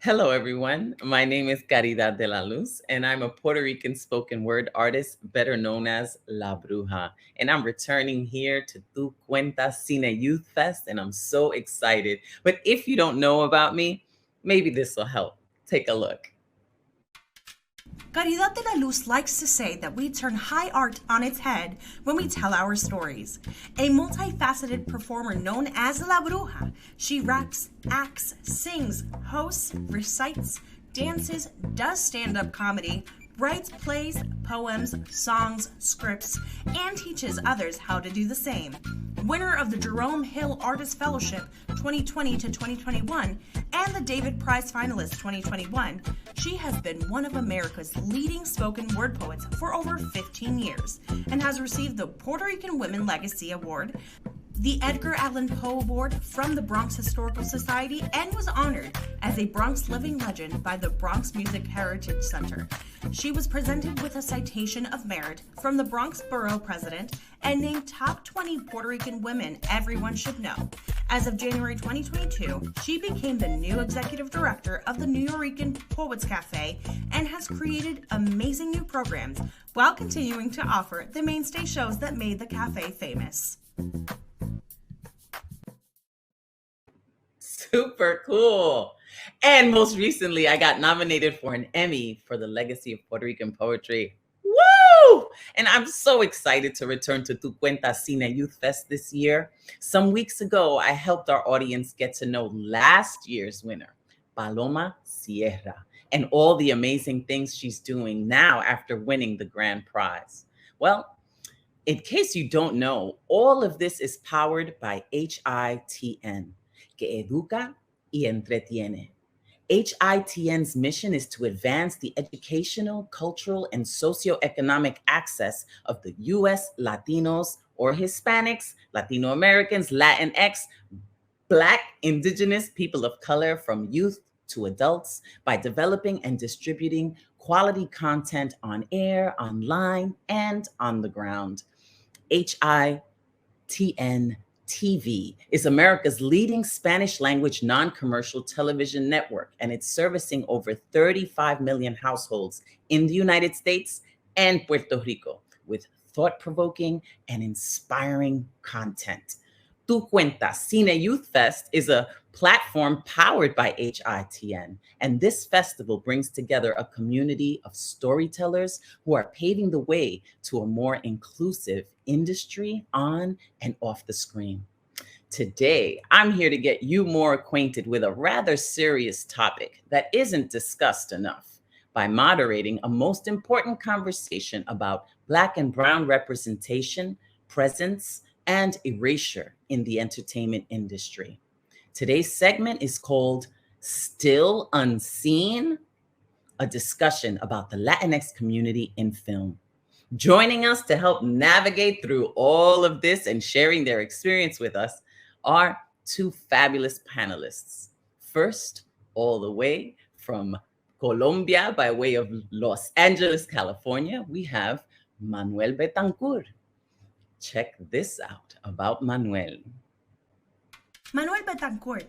Hello, everyone. My name is Caridad de la Luz, and I'm a Puerto Rican spoken word artist, better known as La Bruja. And I'm returning here to Tu Cuenta Cine Youth Fest, and I'm so excited. But if you don't know about me, maybe this will help. Take a look. Caridad de la Luz likes to say that we turn high art on its head when we tell our stories. A multifaceted performer known as La Bruja, she raps, acts, sings, hosts, recites, dances, does stand-up comedy, writes plays, poems, songs, scripts, and teaches others how to do the same. Winner of the Jerome Hill Artist Fellowship 2020 to 2021 and the David Prize Finalist 2021, she has been one of America's leading spoken word poets for over 15 years and has received the Puerto Rican Women Legacy Award, the Edgar Allan Poe Award from the Bronx Historical Society, and was honored as a Bronx Living Legend by the Bronx Music Heritage Center. She was presented with a Citation of Merit from the Bronx Borough President and named Top 20 Puerto Rican Women Everyone Should Know. As of January 2022, she became the new executive director of the Nuyorican Poets Cafe and has created amazing new programs while continuing to offer the mainstay shows that made the cafe famous. Super cool. And most recently, I got nominated for an Emmy for the Legacy of Puerto Rican Poetry. Woo! And I'm so excited to return to Tu Cuenta Cine Youth Fest this year. Some weeks ago, I helped our audience get to know last year's winner, Paloma Sierra, and all the amazing things she's doing now after winning the grand prize. Well, in case you don't know, all of this is powered by HITN, que educa y entretiene. HITN's mission is to advance the educational, cultural, and socioeconomic access of the U.S. Latinos or Hispanics, Latino Americans, Latinx, Black, Indigenous, people of color, from youth to adults, by developing and distributing quality content on air, online, and on the ground. HITN TV is America's leading Spanish language non-commercial television network, and it's servicing over 35 million households in the United States and Puerto Rico with thought-provoking and inspiring content. Tu Cuenta Cine Youth Fest is a platform powered by HITN, and this festival brings together a community of storytellers who are paving the way to a more inclusive industry on and off the screen. Today, I'm here to get you more acquainted with a rather serious topic that isn't discussed enough by moderating a most important conversation about Black and Brown representation, presence, and erasure in the entertainment industry. Today's segment is called Still Unseen, a discussion about the Latinx community in film. Joining us to help navigate through all of this and sharing their experience with us are two fabulous panelists. First, all the way from Colombia by way of Los Angeles, California, we have Manuel Betancourt. Check this out about Manuel. Manuel Betancourt,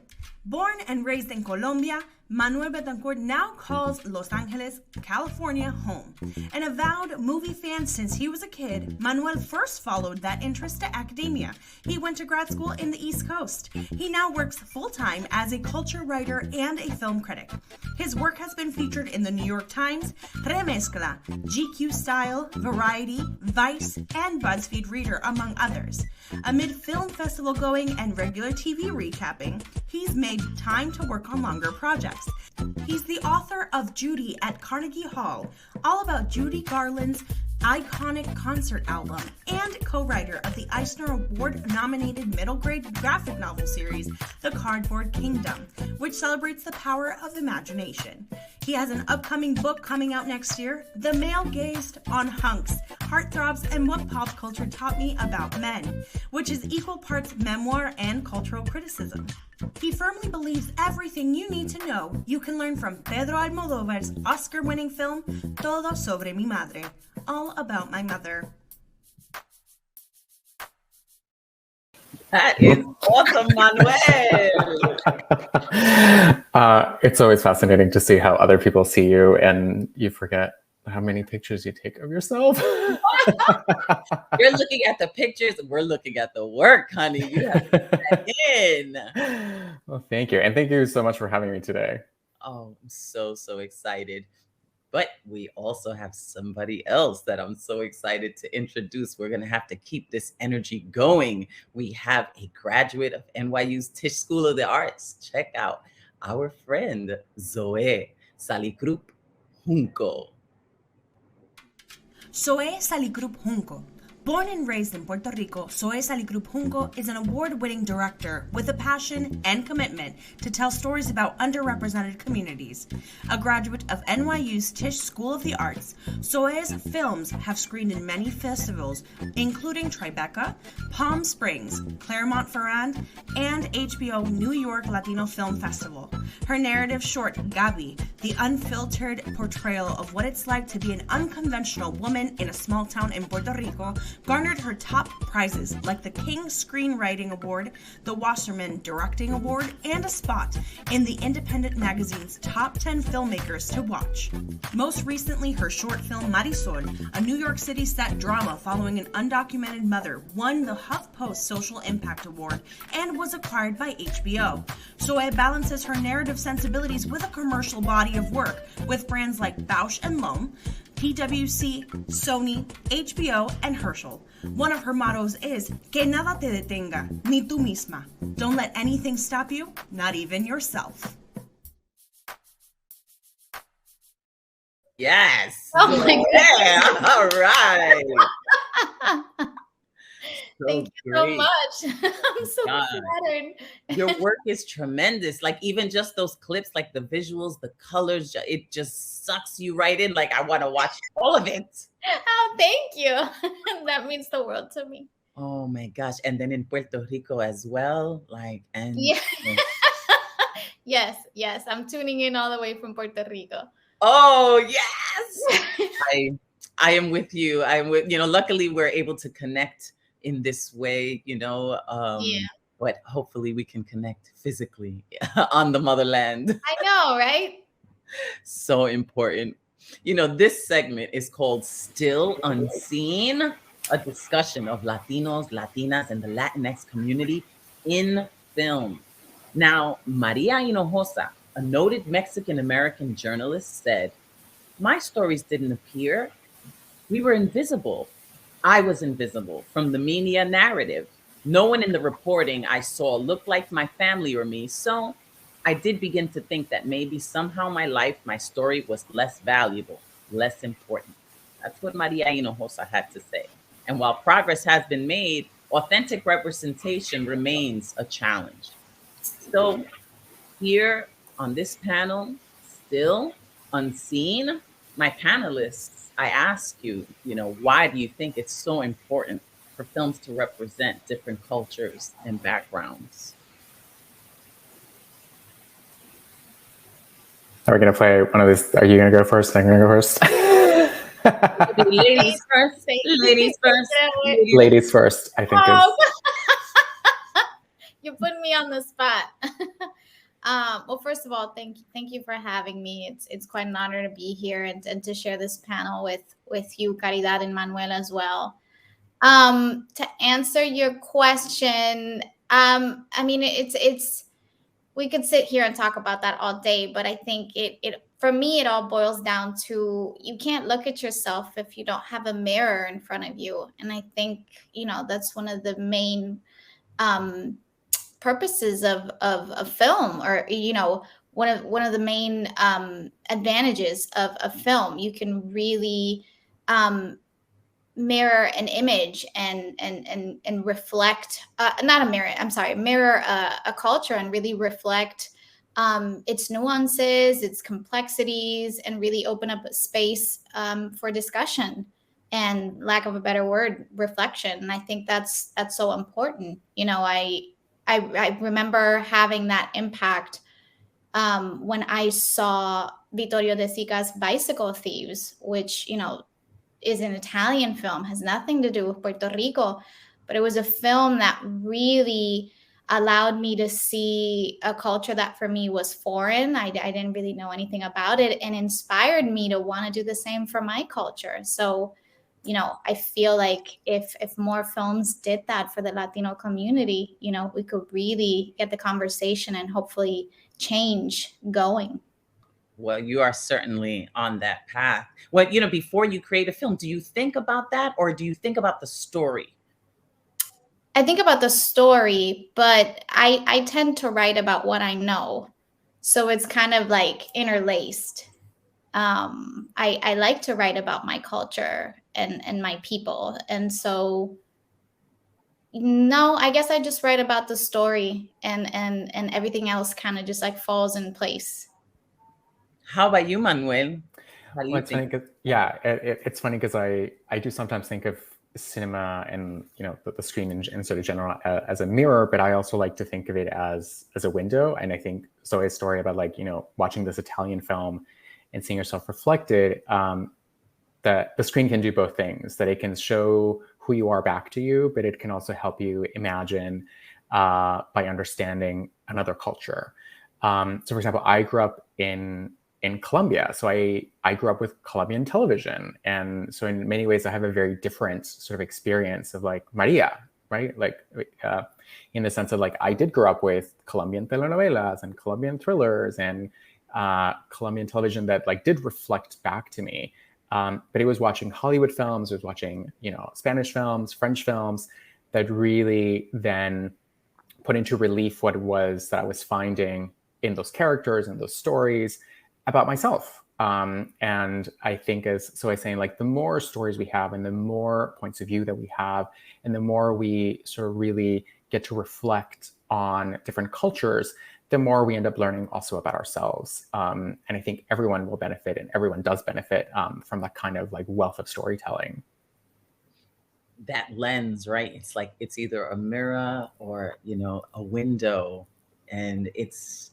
Born and raised in Colombia, Manuel Betancourt now calls Los Angeles, California home. An avowed movie fan since he was a kid, Manuel first followed that interest to academia. He went to grad school in the East Coast. He now works full-time as a culture writer and a film critic. His work has been featured in the New York Times, Remezcla, GQ Style, Variety, Vice, and BuzzFeed Reader, among others. Amid film festival going and regular TV recapping, he's made time to work on longer projects. He's the author of Judy at Carnegie Hall, all about Judy Garland's iconic concert album, and co-writer of the Eisner Award-nominated middle-grade graphic novel series, The Cardboard Kingdom, which celebrates the power of imagination. He has an upcoming book coming out next year, The Male Gazed on Hunks, Heartthrobs, and What Pop Culture Taught Me About Men, which is equal parts memoir and cultural criticism. He firmly believes everything you need to know you can learn from Pedro Almodóvar's Oscar-winning film, Todo sobre mi madre, all about my mother. That is awesome, Manuel. It's always fascinating to see how other people see you, and you forget how many pictures you take of yourself. You're looking at the pictures, we're looking at the work, honey. You have to put that in. Well, thank you. And thank you so much for having me today. Oh, I'm so excited. But we also have somebody else that I'm so excited to introduce. We're going to have to keep this energy going. We have a graduate of NYU's Tisch School of the Arts. Check out our friend, Zoé Salicrup Junco. Zoé Salicrup Junco. Born and raised in Puerto Rico, Zoé Salicrup Junco is an award-winning director with a passion and commitment to tell stories about underrepresented communities. A graduate of NYU's Tisch School of the Arts, Zoé's films have screened in many festivals, including Tribeca, Palm Springs, Claremont-Ferrand, and HBO New York Latino Film Festival. Her narrative short, Gabi, the unfiltered portrayal of what it's like to be an unconventional woman in a small town in Puerto Rico, garnered her top prizes like the King Screenwriting Award, the Wasserman Directing Award, and a spot in the Independent Magazine's Top 10 Filmmakers to Watch. Most recently, her short film Marisol, a New York City set drama following an undocumented mother, won the HuffPost Social Impact Award and was acquired by HBO. Zoé balances her narrative sensibilities with a commercial body of work with brands like Bausch & Lomb, PwC, Sony, HBO, and Herschel. One of her mottos is, que nada te detenga, ni tú misma. Don't let anything stop you, not even yourself. Yes. Oh my Yeah. All right. Thank you so much. I'm so flattered. Your work is tremendous. Like even just those clips, like the visuals, the colors, it just sucks you right in. Like I want to watch all of it. Oh, thank you. That means the world to me. Oh my gosh. And then in Puerto Rico as well. Like, and yeah. Yes. I'm tuning in all the way from Puerto Rico. Oh, yes. I am with you. Luckily we're able to connect in this way, but hopefully we can connect physically on the motherland. I know, right? So important. This segment is called Still Unseen, a discussion of Latinos, Latinas, and the Latinx community in film. Now, Maria Hinojosa, a noted Mexican-American journalist, said, "My stories didn't appear. We were invisible. I was invisible from the media narrative. No one in the reporting I saw looked like my family or me, so I did begin to think that maybe somehow my story was less valuable, less important." That's what Maria Hinojosa had to say. And while progress has been made, authentic representation remains a challenge. So here on this panel, Still Unseen, my panelists, I ask you, why do you think it's so important for films to represent different cultures and backgrounds? Are we going to play one of these? Are you going to go first? I'm going to go first. Ladies first. Ladies first. Ladies first, I think. You put me on the spot. Well, first of all, thank you for having me. It's quite an honor to be here and to share this panel with you, Caridad and Manuel as well. To answer your question, I mean, it's we could sit here and talk about that all day, but I think it for me it all boils down to you can't look at yourself if you don't have a mirror in front of you, and I think that's one of the main purposes of film, or one of the main advantages of film. You can really mirror an image and reflect not a mirror, I'm sorry, mirror a culture and really reflect its nuances, its complexities, and really open up a space for discussion and, lack of a better word, reflection. And I think that's so important. I remember having that impact when I saw Vittorio De Sica's Bicycle Thieves, which is an Italian film, has nothing to do with Puerto Rico, but it was a film that really allowed me to see a culture that for me was foreign. I didn't really know anything about it, and inspired me to want to do the same for my culture. So, I feel like if more films did that for the Latino community, we could really get the conversation and hopefully change going. Well, you are certainly on that path. Well, before you create a film, do you think about that, or do you think about the story? I think about the story, but I tend to write about what I know. So it's kind of like interlaced. I like to write about my culture and my people. And so, no, I guess I just write about the story, and everything else kind of just like falls in place. How about you, Manuel? How do you It's funny because it's funny because I do sometimes think of cinema and the screen in sort of general as a mirror, but I also like to think of it as a window. And I think Zoe's story about watching this Italian film and seeing yourself reflected, that the screen can do both things, that it can show who you are back to you, but it can also help you imagine by understanding another culture. So for example, I grew up in Colombia. So I grew up with Colombian television. And so in many ways, I have a very different sort of experience of Maria, right? In the sense of I did grow up with Colombian telenovelas and Colombian thrillers and Colombian television that did reflect back to me. But it was watching Hollywood films, it was watching, Spanish films, French films that really then put into relief what it was that I was finding in those characters and those stories about myself. And I think, as so I was saying, the more stories we have and the more points of view that we have, and the more we sort of really get to reflect on different cultures, the more we end up learning also about ourselves. And I think everyone will benefit, and everyone does benefit from that kind of wealth of storytelling. That lens, right? It's either a mirror or, a window, and it's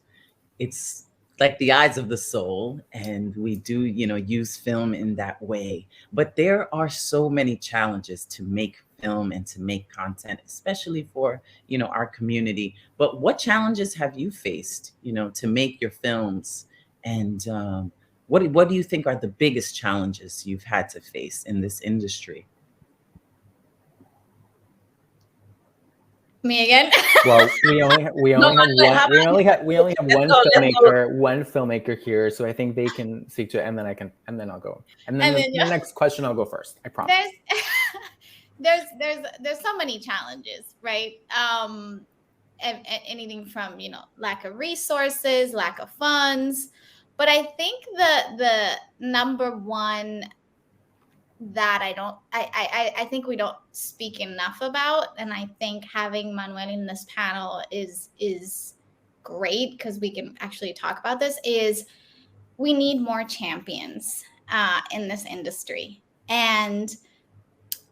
like the eyes of the soul, and we do use film in that way. But there are so many challenges to make film and to make content, especially for our community. But what challenges have you faced to make your films, and what do you think are the biggest challenges you've had to face in this industry? Me again? Well, we only have one filmmaker here, so I think they can speak to it, and then I'll go. And then the next question I'll go first. I promise. There's so many challenges, right? Anything from lack of resources, lack of funds, but I think the number one that I think we don't speak enough about, and I think having Manuel in this panel is great because we can actually talk about this, is we need more champions in this industry. And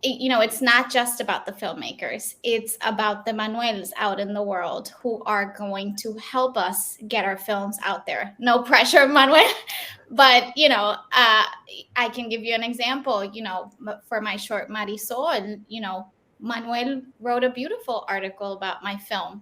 it's not just about the filmmakers, it's about the Manuels out in the world who are going to help us get our films out there. No pressure, Manuel. But, I can give you an example, for my short Marisol, Manuel wrote a beautiful article about my film.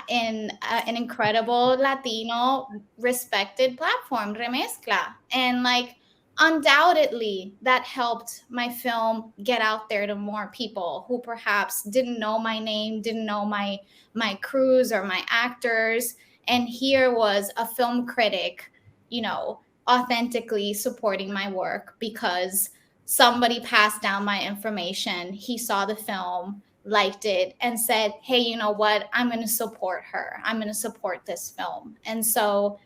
in an incredible Latino respected platform, Remezcla. And like, undoubtedly that helped my film get out there to more people who perhaps didn't know my name, didn't know my crews or my actors. And here was a film critic, you know, authentically supporting my work because somebody passed down my information. He saw the film, liked it, and said, hey, you know what, I'm going to support her, I'm going to support this film. And so,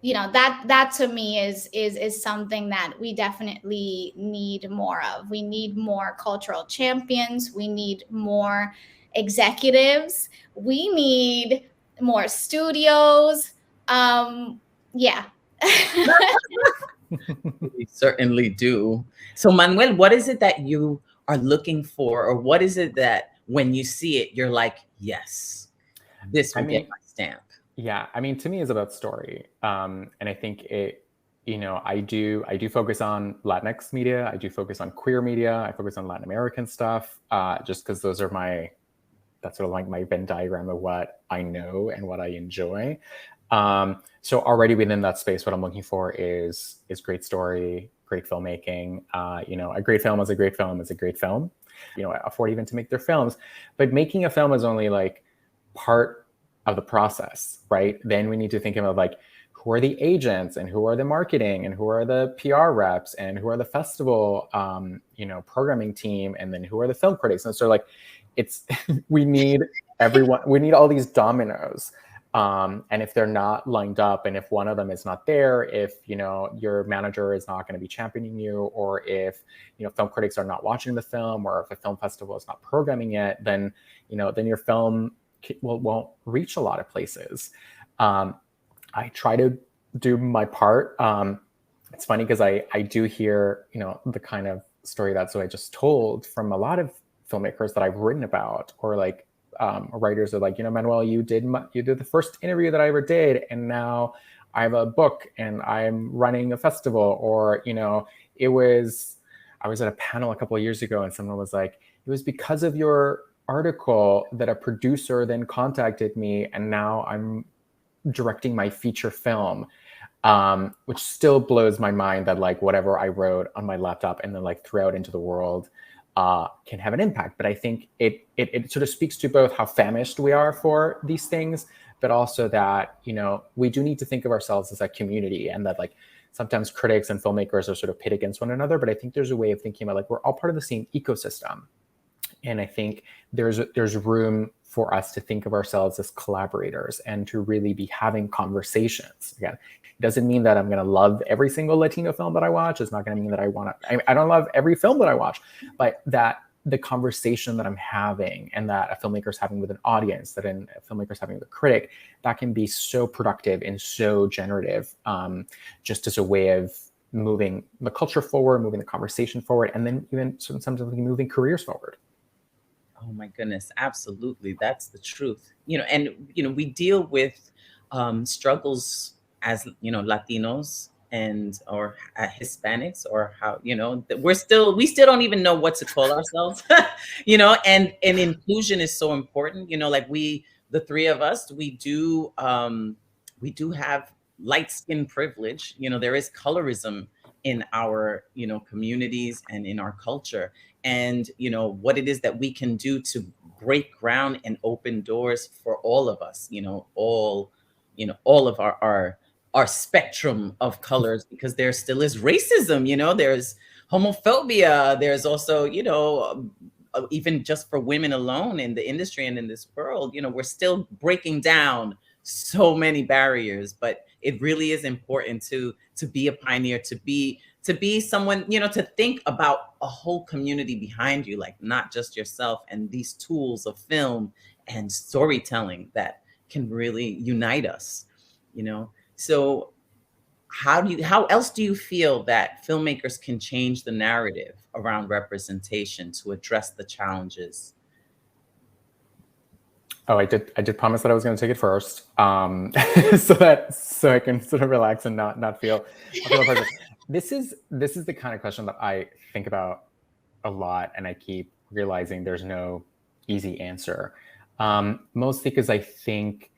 you know, that to me is something that we definitely need more of. We need more cultural champions, we need more executives, we need more studios. Yeah. We certainly do. So Manuel, what is it that you are looking for, or what is it that when you see it, you're like, yes, this will get my stamp? Yeah, I mean, to me, it's about story, and I think it. You know, I do focus on Latinx media. I do focus on queer media. I focus on Latin American stuff, just because those are that's sort of like my Venn diagram of what I know and what I enjoy. So already within that space, what I'm looking for is great story, great filmmaking. You know, a great film is a great film is a great film. You know, afford even to make their films, but making a film is only like part of the process, right? Then we need to think about like, who are the agents and who are the marketing and who are the PR reps and who are the festival, you know, programming team, and then who are the film critics. And so like, it's, we need everyone, we need all these dominoes. And if they're not lined up, and if one of them is not there, if, you know, your manager is not going to be championing you, or if, you know, film critics are not watching the film, or if a film festival is not programming it, then, you know, then your film won't reach a lot of places. I try to do my part. It's funny because I do hear, you know, the kind of story that Zoé just told from a lot of filmmakers that I've written about, or like writers are like, you know, Manuel, you did the first interview that I ever did, and now I have a book and I'm running a festival. Or, you know, I was at a panel a couple of years ago and someone was like, it was because of your article that a producer then contacted me, and now I'm directing my feature film, which still blows my mind that like whatever I wrote on my laptop and then like threw out into the world can have an impact. But I think it sort of speaks to both how famished we are for these things, but also that, you know, we do need to think of ourselves as a community, and that like sometimes critics and filmmakers are sort of pit against one another. But I think there's a way of thinking about like, we're all part of the same ecosystem. And I think there's room for us to think of ourselves as collaborators and to really be having conversations. Again, it doesn't mean that I'm going to love every single Latino film that I watch. It's not going to mean that I don't love every film that I watch, but that the conversation that I'm having and that a filmmaker's having with an audience, that a filmmaker's having with a critic, that can be so productive and so generative, just as a way of moving the culture forward, moving the conversation forward, and then even sometimes moving careers forward. Oh my goodness, absolutely. That's the truth. You know, and, you know, we deal with struggles as, you know, Latinos or Hispanics, or how, you know, we still don't even know what to call ourselves, you know, and inclusion is so important, you know, like the three of us, we do have light skin privilege. You know, there is colorism in our, you know, communities and in our culture. And, you know, what it is that we can do to break ground and open doors for all of us, you know, all of our spectrum of colors, because there still is racism, you know, there's homophobia, there's also, you know, even just for women alone in the industry and in this world, you know, we're still breaking down so many barriers. But it really is important to be a pioneer, to be someone, you know, to think about a whole community behind you, like not just yourself, and these tools of film and storytelling that can really unite us, you know. So how else do you feel that filmmakers can change the narrative around representation to address the challenges? Oh, I did promise that I was going to take it first, so I can sort of relax and not feel pressure. This is the kind of question that I think about a lot, and I keep realizing there's no easy answer. Mostly because I think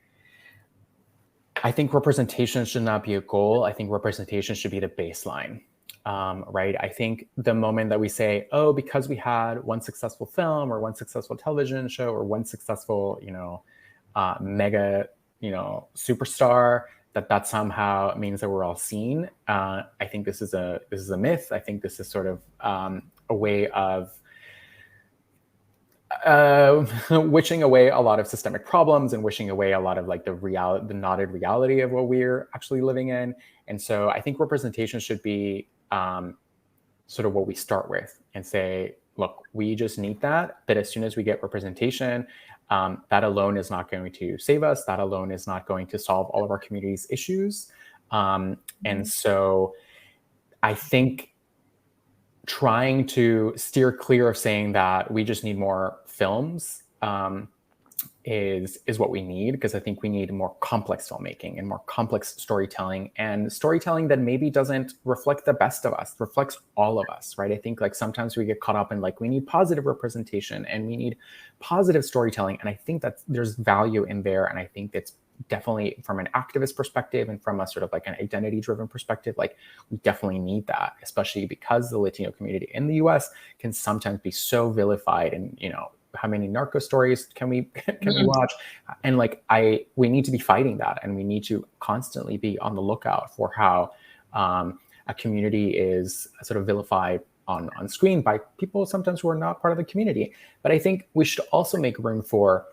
representation should not be a goal. I think representation should be the baseline, right? I think the moment that we say, oh, because we had one successful film or one successful television show or one successful, mega, superstar, that somehow means that we're all seen. I think this is a myth. I think this is sort of a way of wishing away a lot of systemic problems and wishing away a lot of like the knotted reality of what we're actually living in. And so I think representation should be sort of what we start with and say, look, we just need that. But as soon as we get representation, that alone is not going to save us. That alone is not going to solve all of our community's issues. And so I think trying to steer clear of saying that we just need more films is what we need, because I think we need more complex filmmaking and more complex storytelling, and storytelling that maybe doesn't reflect the best of us, reflects all of us, right? I think like sometimes we get caught up in like we need positive representation and we need positive storytelling, and I think that there's value in there, and I think it's definitely from an activist perspective and from a sort of like an identity driven perspective, like we definitely need that, especially because the Latino community in the US can sometimes be so vilified, and how many narco stories can we watch? And like we need to be fighting that, and we need to constantly be on the lookout for how a community is sort of vilified on screen by people sometimes who are not part of the community. But I think we should also make room for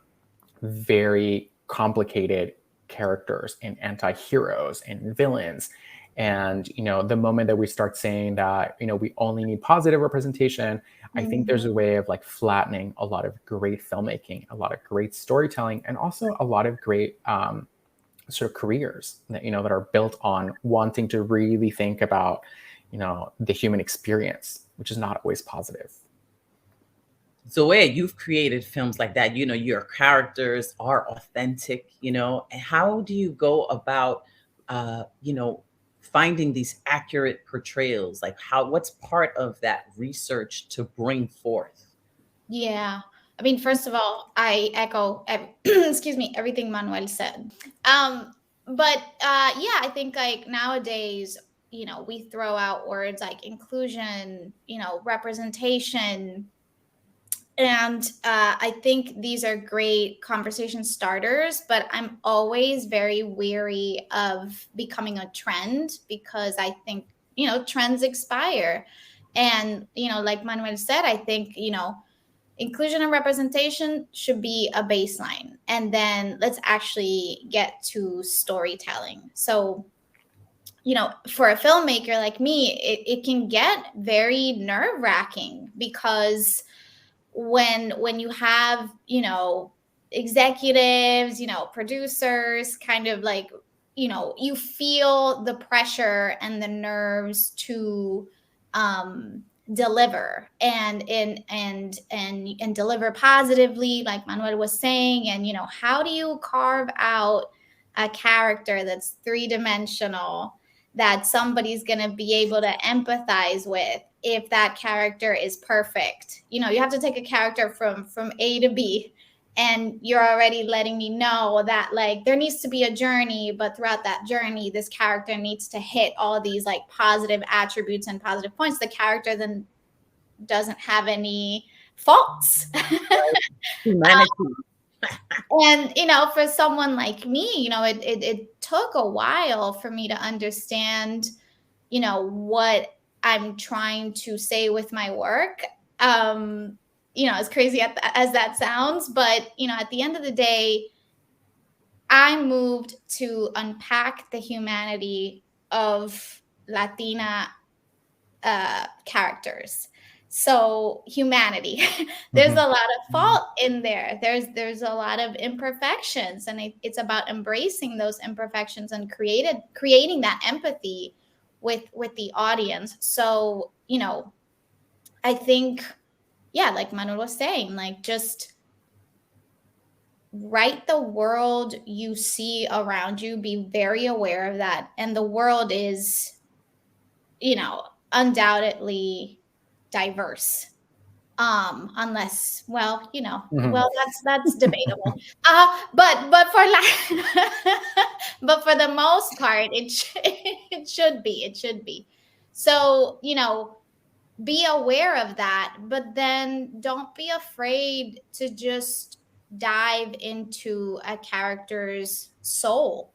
very complicated characters and anti-heroes and villains. And, the moment that we start saying that, we only need positive representation, I think there's a way of like flattening a lot of great filmmaking, a lot of great storytelling, and also a lot of great sort of careers that, that are built on wanting to really think about, the human experience, which is not always positive. Zoé, you've created films like that. Your characters are authentic, and how do you go about, finding these accurate portrayals? Like what's part of that research to bring forth? Yeah. I mean, first of all, I echo, excuse me, everything Manuel said. But I think like nowadays, we throw out words like inclusion, representation. And I think these are great conversation starters, but I'm always very weary of becoming a trend, because I think, trends expire. And, like Manuel said, I think, inclusion and representation should be a baseline. And then let's actually get to storytelling. So, for a filmmaker like me, it can get very nerve-wracking, because when you have, executives, producers kind of like, you feel the pressure and the nerves to deliver and deliver positively, like Manuel was saying. And, how do you carve out a character that's three-dimensional that somebody's going to be able to empathize with if that character is perfect? You have to take a character from A to B, and you're already letting me know that like there needs to be a journey, but throughout that journey, this character needs to hit all these like positive attributes and positive points. The character then doesn't have any faults. Humanity. And, for someone like me, it took a while for me to understand, what I'm trying to say with my work. As crazy as that sounds, but, at the end of the day, I moved to unpack the humanity of Latina characters. So humanity, there's a lot of fault in there. There's a lot of imperfections, and it's about embracing those imperfections and creating that empathy with the audience. So, I think, like Manuel was saying, like just write the world you see around you, be very aware of that. And the world is, undoubtedly diverse. Unless, well, Mhm. well, that's debatable. But for but for the most part, it should be. So, be aware of that, but then don't be afraid to just dive into a character's soul,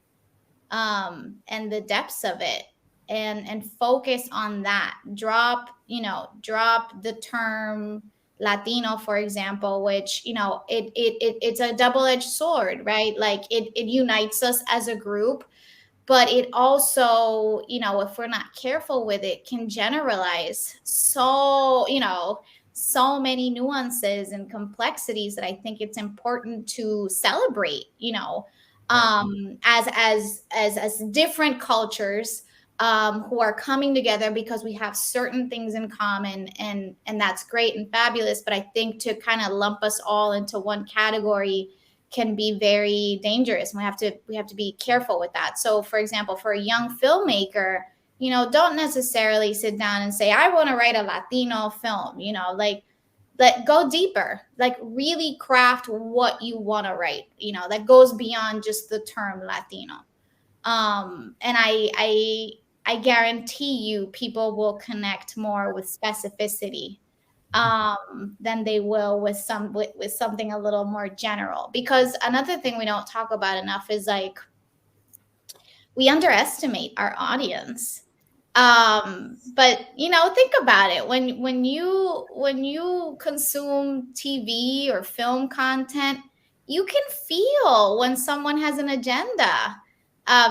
and the depths of it, and focus on that. Drop the term Latino, for example, which it's a double-edged sword, right? Like it unites us as a group, but it also, if we're not careful with it, can generalize so many nuances and complexities that I think it's important to celebrate, as different cultures, who are coming together because we have certain things in common, and that's great and fabulous. But I think to kind of lump us all into one category can be very dangerous. And we have to be careful with that. So, for example, for a young filmmaker, don't necessarily sit down and say, I want to write a Latino film, go deeper, like really craft what you want to write, that goes beyond just the term Latino. And I guarantee you people will connect more with specificity, than they will with something a little more general. Because another thing we don't talk about enough is, like, we underestimate our audience. But think about it. When you consume TV or film content, you can feel when someone has an agenda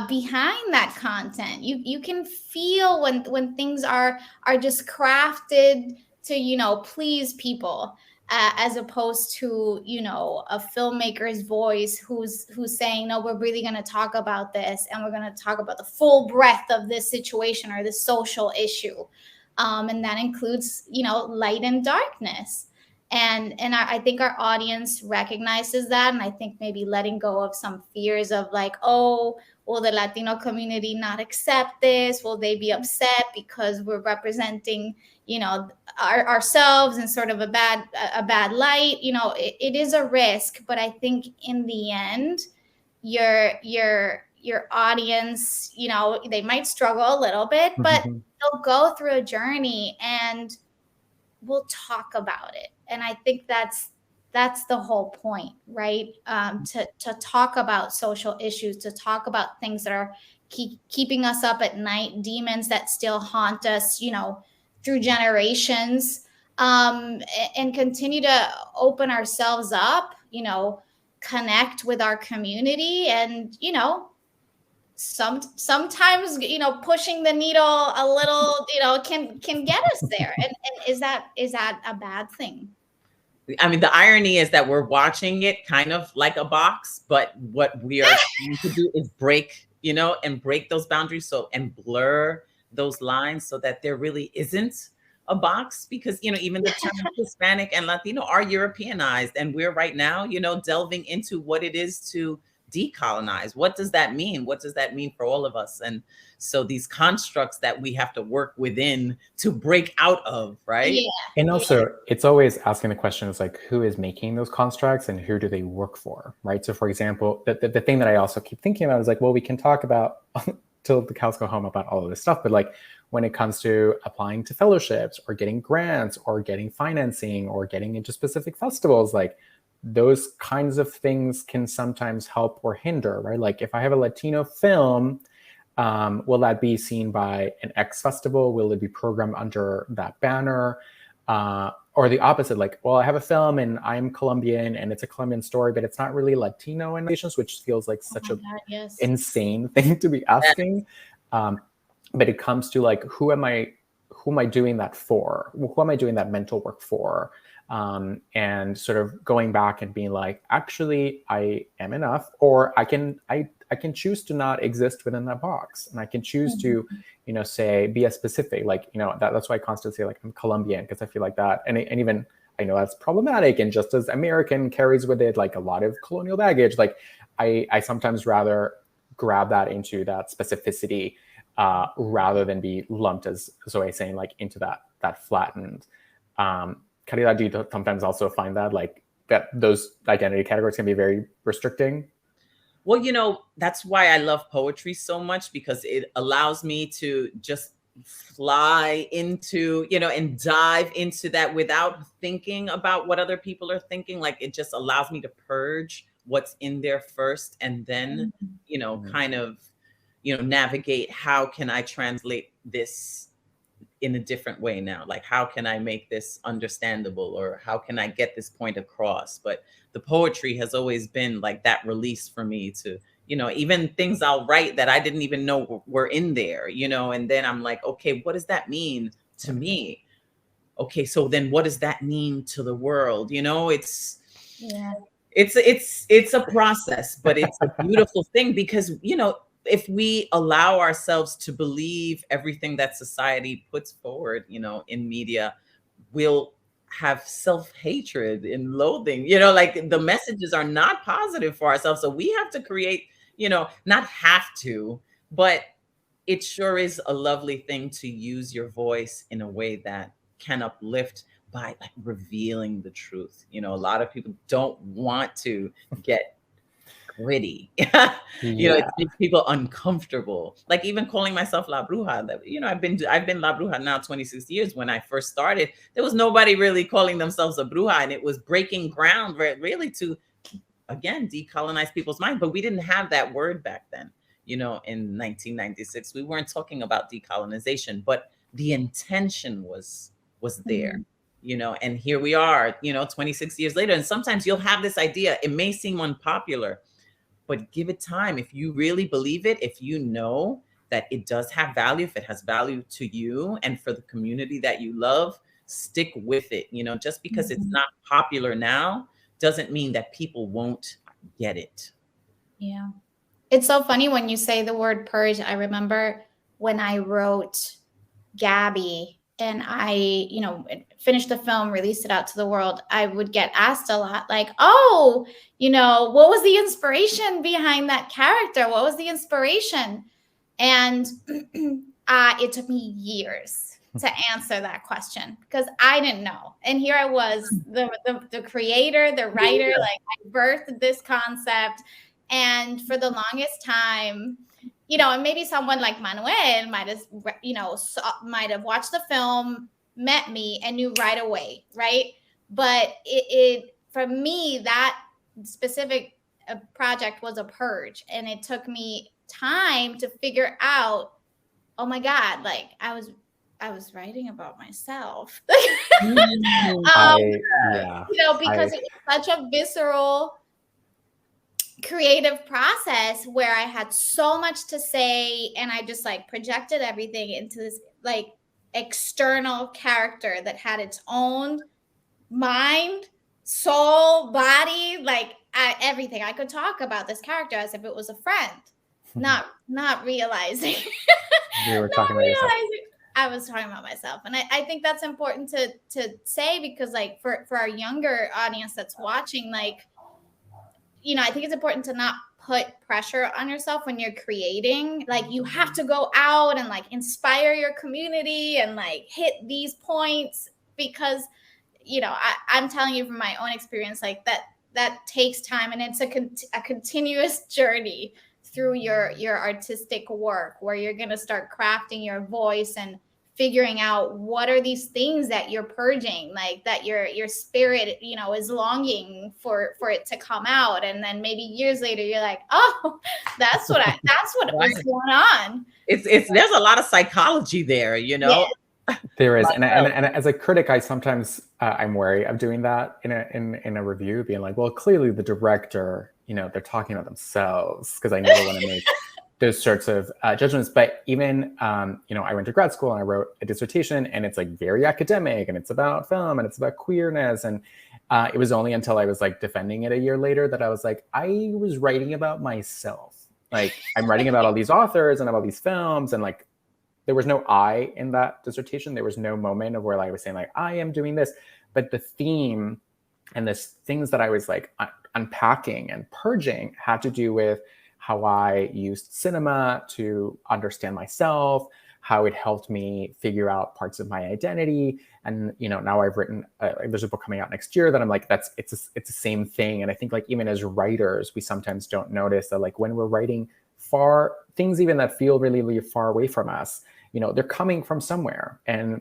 behind that content. You can feel when things are just crafted to please people, as opposed to a filmmaker's voice who's saying, no, we're really going to talk about this, and we're going to talk about the full breadth of this situation or this social issue, and that includes light and darkness. And I think our audience recognizes that, and I think maybe letting go of some fears of, like, oh, will the Latino community not accept this? Will they be upset because we're representing ourselves in sort of a bad light? It is a risk, but I think in the end, your audience, they might struggle a little bit, but they'll go through a journey and we'll talk about it. And I think that's the whole point, right? To talk about social issues, to talk about things that are keeping us up at night, demons that still haunt us, through generations, and continue to open ourselves up, connect with our community, and sometimes pushing the needle a little can get us there. And is that a bad thing? I mean, the irony is that we're watching it kind of like a box, but what we are trying to do is break those boundaries, and blur those lines so that there really isn't a box. Because even the term Hispanic and Latino are Europeanized, and we're right now delving into what it is to decolonize. What does that mean? What does that mean for all of us? And so these constructs that we have to work within to break out of, right? Yeah. And also, it's always asking the question is, like, who is making those constructs and who do they work for, right? So, for example, the thing that I also keep thinking about is, like, well, we can talk about till the cows go home about all of this stuff, but, like, when it comes to applying to fellowships or getting grants or getting financing or getting into specific festivals, like, those kinds of things can sometimes help or hinder, right? Like, if I have a Latino film, will that be seen by an X festival? Will it be programmed under that banner? Or the opposite, like, well, I have a film and I'm Colombian and it's a Colombian story, but it's not really Latino in nations, which feels like such insane thing to be asking. But it comes to, like, who am I doing that for? Who am I doing that mental work for? And sort of going back and being like, actually, I am enough, or I can choose to not exist within that box, and I can choose to, say, be as specific, like, that's why I constantly say, like, I'm Colombian, because I feel like that, and even I know that's problematic, and just as American carries with it like a lot of colonial baggage, like I sometimes rather grab that into that specificity, rather than be lumped, as Zoe saying, like, into that flattened. Caridad, do you sometimes also find that like that those identity categories can be very restricting? Well, that's why I love poetry so much, because it allows me to just fly into, and dive into that without thinking about what other people are thinking. Like, it just allows me to purge what's in there first, and then, kind of, navigate how can I translate this in a different way now? Like, how can I make this understandable, or how can I get this point across? But the poetry has always been like that release for me to, even things I'll write that I didn't even know were in there, and then I'm like, okay, what does that mean to me? Okay, so then what does that mean to the world? It's a process, but it's a beautiful thing, because, if we allow ourselves to believe everything that society puts forward, in media, we'll have self-hatred and loathing, like the messages are not positive for ourselves. So we have to create, not have to, but it sure is a lovely thing to use your voice in a way that can uplift by like revealing the truth. A lot of people don't want to get gritty. It makes people uncomfortable. Like, even calling myself La Bruja, that, I've been La Bruja now 26 years. When I first started, there was nobody really calling themselves a bruja, and it was breaking ground really to, again, decolonize people's mind. But we didn't have that word back then. In 1996, we weren't talking about decolonization, but the intention was there. And here we are, 26 years later. And sometimes you'll have this idea, it may seem unpopular, but give it time. If you really believe it, if you know that it does have value, if it has value to you and for the community that you love, stick with it. Just because it's not popular now doesn't mean that people won't get it. Yeah. It's so funny when you say the word purge. I remember when I wrote Gabby and I, finished the film, released it out to the world, I would get asked a lot like, oh, what was the inspiration behind that character? What was the inspiration? And it took me years to answer that question, because I didn't know. And here I was, the creator, the writer, like I birthed this concept. And for the longest time, and maybe someone like Manuel might have watched the film, met me, and knew right away, right? But it for me, that specific project was a purge, and it took me time to figure out, oh my God, like I was writing about myself. Because it was such a visceral, creative process where I had so much to say, and I just like projected everything into this like external character that had its own mind, soul, body, like everything. I could talk about this character as if it was a friend, not realizing you were talking about yourself. I was talking about myself. And I think that's important to say, because like for our younger audience that's watching, like, I think it's important to not put pressure on yourself when you're creating. Like, you have to go out and like inspire your community and like hit these points, because, I'm telling you from my own experience, like that takes time, and it's a continuous journey through your artistic work, where you're going to start crafting your voice and figuring out what are these things that you're purging, like that your spirit, is longing for it to come out. And then maybe years later, you're like, oh, that's what was going on. There's a lot of psychology there, Yeah. There is. And as a critic, I sometimes, I'm wary of doing that in a review, being like, well, clearly the director, they're talking about themselves, because I never want to make those sorts of judgments. But even, I went to grad school and I wrote a dissertation, and it's like very academic, and it's about film, and it's about queerness. And it was only until I was like defending it a year later that I was like, I was writing about myself. Like, I'm writing about all these authors and about these films, and like, there was no I in that dissertation. There was no moment of where I was saying like, I am doing this. But the theme and the things that I was like unpacking and purging had to do with how I used cinema to understand myself, how it helped me figure out parts of my identity. And, now I've written, there's a book coming out next year that I'm like, it's the same thing. And I think like, even as writers, we sometimes don't notice that like when we're writing things even that feel really, really far away from us, they're coming from somewhere. And,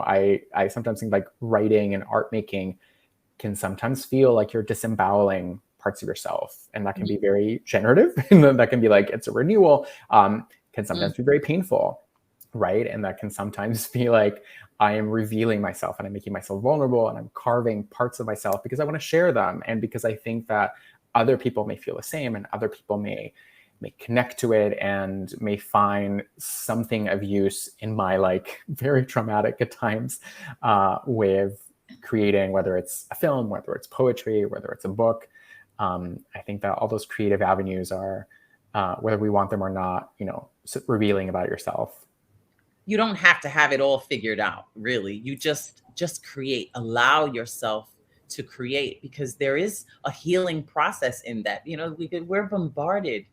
I sometimes think like writing and art making can sometimes feel like you're disemboweling parts of yourself. And that can be very generative. And then that can be like, it's a renewal, can sometimes be very painful, right? And that can sometimes be like, I am revealing myself and I'm making myself vulnerable and I'm carving parts of myself because I want to share them. And because I think that other people may feel the same and other people may connect to it and may find something of use in my like very traumatic at times with creating, whether it's a film, whether it's poetry, whether it's a book. I think that all those creative avenues are, whether we want them or not, revealing about yourself. You don't have to have it all figured out, really. You just create, allow yourself to create, because there is a healing process in that. We're bombarded,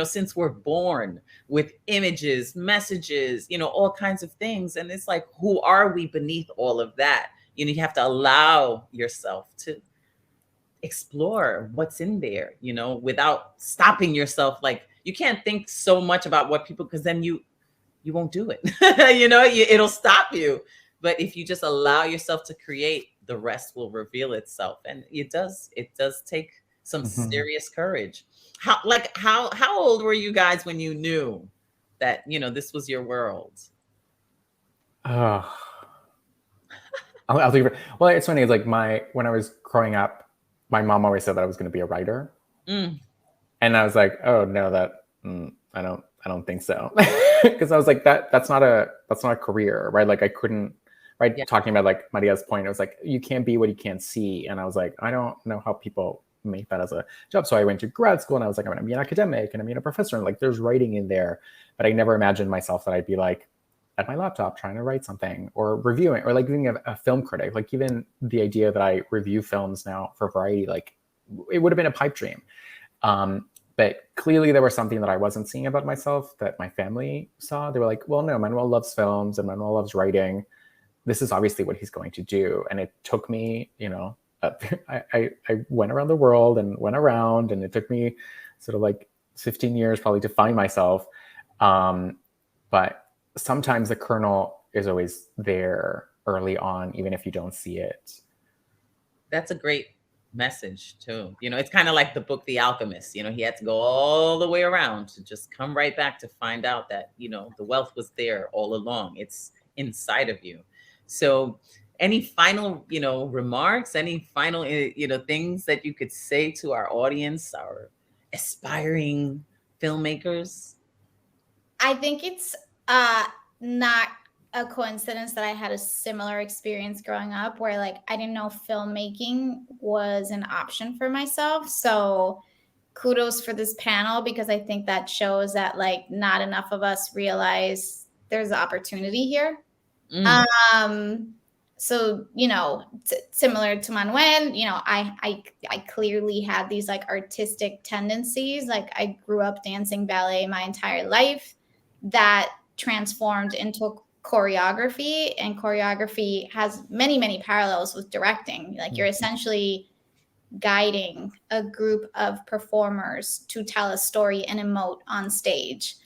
since we're born with images, messages, all kinds of things. And it's like, who are we beneath all of that? You have to allow yourself to explore what's in there, without stopping yourself. Like, you can't think so much about what people, because then you won't do it. It'll stop you. But if you just allow yourself to create, the rest will reveal itself. And it does take some serious courage. How old were you guys when you knew that, this was your world? I'll think of it. Well, it's funny. It's like when I was growing up, my mom always said that I was going to be a writer. And I was like, oh no, I don't think so. Because I was like, that's not a career, right? Like I couldn't, right? Yeah. Talking about like Maria's point, it was like, you can't be what you can't see. And I was like, I don't know how people make that as a job. So I went to grad school and I was like, I'm going to be an academic and I'm going to be a professor. And like, there's writing in there, but I never imagined myself that I'd be like at my laptop trying to write something or reviewing or like being a film critic. Like even the idea that I review films now for Variety, like it would have been a pipe dream. But clearly there was something that I wasn't seeing about myself that my family saw. They were like, well, no, Manuel loves films and Manuel loves writing. This is obviously what he's going to do. And it took me, I went around the world and went around, and it took me sort of like 15 years probably to find myself. But sometimes the kernel is always there early on, even if you don't see it. That's a great message too. It's kind of like the book, The Alchemist. He had to go all the way around to just come right back to find out that, the wealth was there all along. It's inside of you. So any final, remarks, any final, things that you could say to our audience, our aspiring filmmakers? I think it's not a coincidence that I had a similar experience growing up where like I didn't know filmmaking was an option for myself. So kudos for this panel, because I think that shows that like not enough of us realize there's opportunity here. So, similar to Manuel, I clearly had these like artistic tendencies. Like I grew up dancing ballet my entire life that transformed into choreography, and choreography has many, many parallels with directing. Like you're essentially guiding a group of performers to tell a story and emote on stage.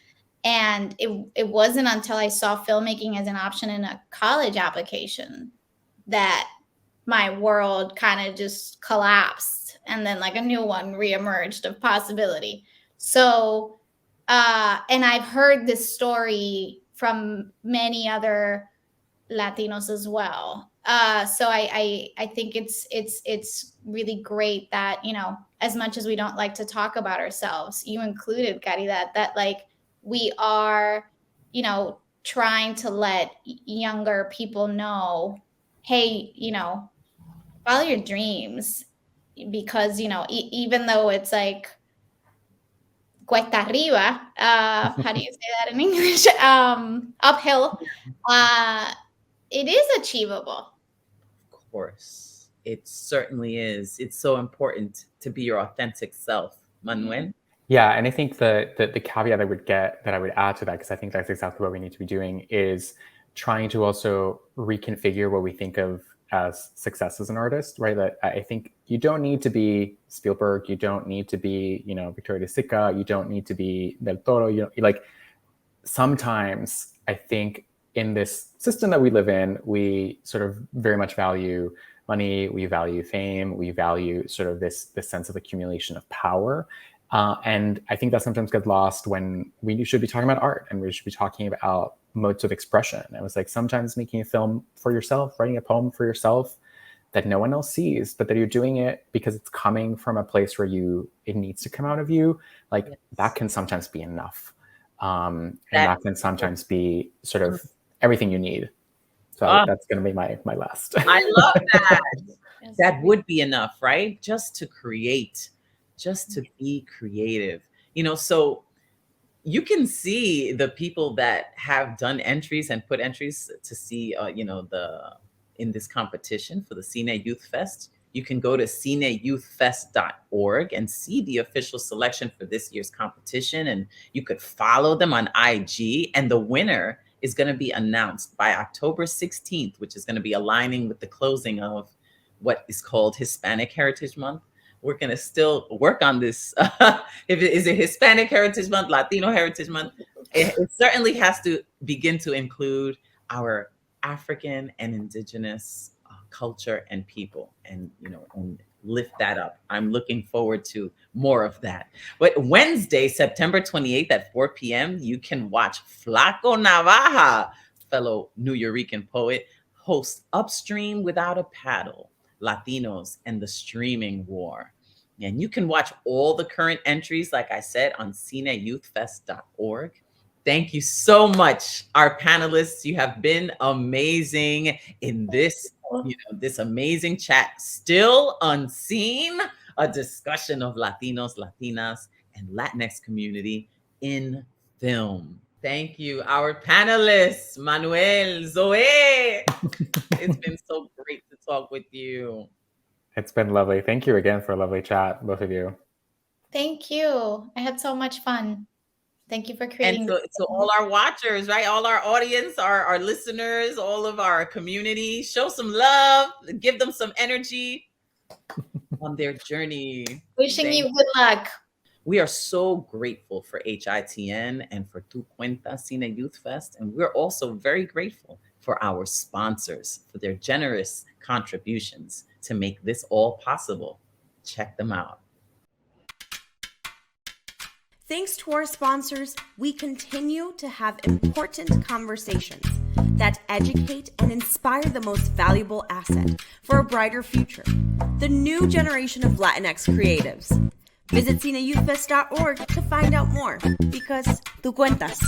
And it wasn't until I saw filmmaking as an option in a college application that my world kind of just collapsed, and then like a new one reemerged of possibility. So, and I've heard this story from many other Latinos as well. So I think it's really great that, as much as we don't like to talk about ourselves, you included, Caridad, that like we are, trying to let younger people know, hey, follow your dreams, because, even though it's like cuesta arriba, how do you say that in English? Uphill, it is achievable. Of course, it certainly is. It's so important to be your authentic self. Manuel? Yeah, and I think the caveat that I would add to that, because I think that's exactly what we need to be doing, is trying to also reconfigure what we think of as success as an artist, right? That I think you don't need to be Spielberg, you don't need to be, Victoria de Sica, you don't need to be Del Toro. Like, sometimes I think in this system that we live in, we sort of very much value money, we value fame, we value sort of this sense of accumulation of power. And I think that sometimes gets lost when we should be talking about art and we should be talking about modes of expression. It was like sometimes making a film for yourself, writing a poem for yourself that no one else sees, but that you're doing it because it's coming from a place where it needs to come out of you. Like, yes, that can sometimes be enough. And that can sometimes be sort of everything you need. So that's going to be my last. I love that. That would be enough, right? Just to create, just to be creative. So you can see the people that have done entries and put entries to see, in this competition for the CINE Youth Fest. You can go to cineyouthfest.org and see the official selection for this year's competition. And you could follow them on IG. And the winner is going to be announced by October 16th, which is going to be aligning with the closing of what is called Hispanic Heritage Month. We're going to still work on this. Is it Hispanic Heritage Month, Latino Heritage Month? It certainly has to begin to include our African and indigenous culture and people, and and lift that up. I'm looking forward to more of that. But Wednesday, September 28th at 4 p.m., you can watch Flaco Navaja, fellow New Yorican poet, host Upstream Without a Paddle, Latinos and the Streaming War. And you can watch all the current entries, like I said, on cineyouthfest.org. Thank you so much, our panelists. You have been amazing in this, this amazing chat. Still Unseen, a discussion of Latinos, Latinas, and Latinx community in film. Thank you, our panelists, Manuel, Zoé. It's been so great to talk with you. It's been lovely. Thank you again for a lovely chat, both of you. Thank you. I had so much fun. Thank you for creating. And so all our watchers, right? All our audience, our listeners, all of our community, show some love, give them some energy on their journey. Wishing you good luck. We are so grateful for HITN and for Tu Cuenta CINE Youth Fest. And we're also very grateful for our sponsors for their generous contributions to make this all possible. Check them out. Thanks to our sponsors, we continue to have important conversations that educate and inspire the most valuable asset for a brighter future, the new generation of Latinx creatives. Visit cineyouthfest.org to find out more, because tú cuentas.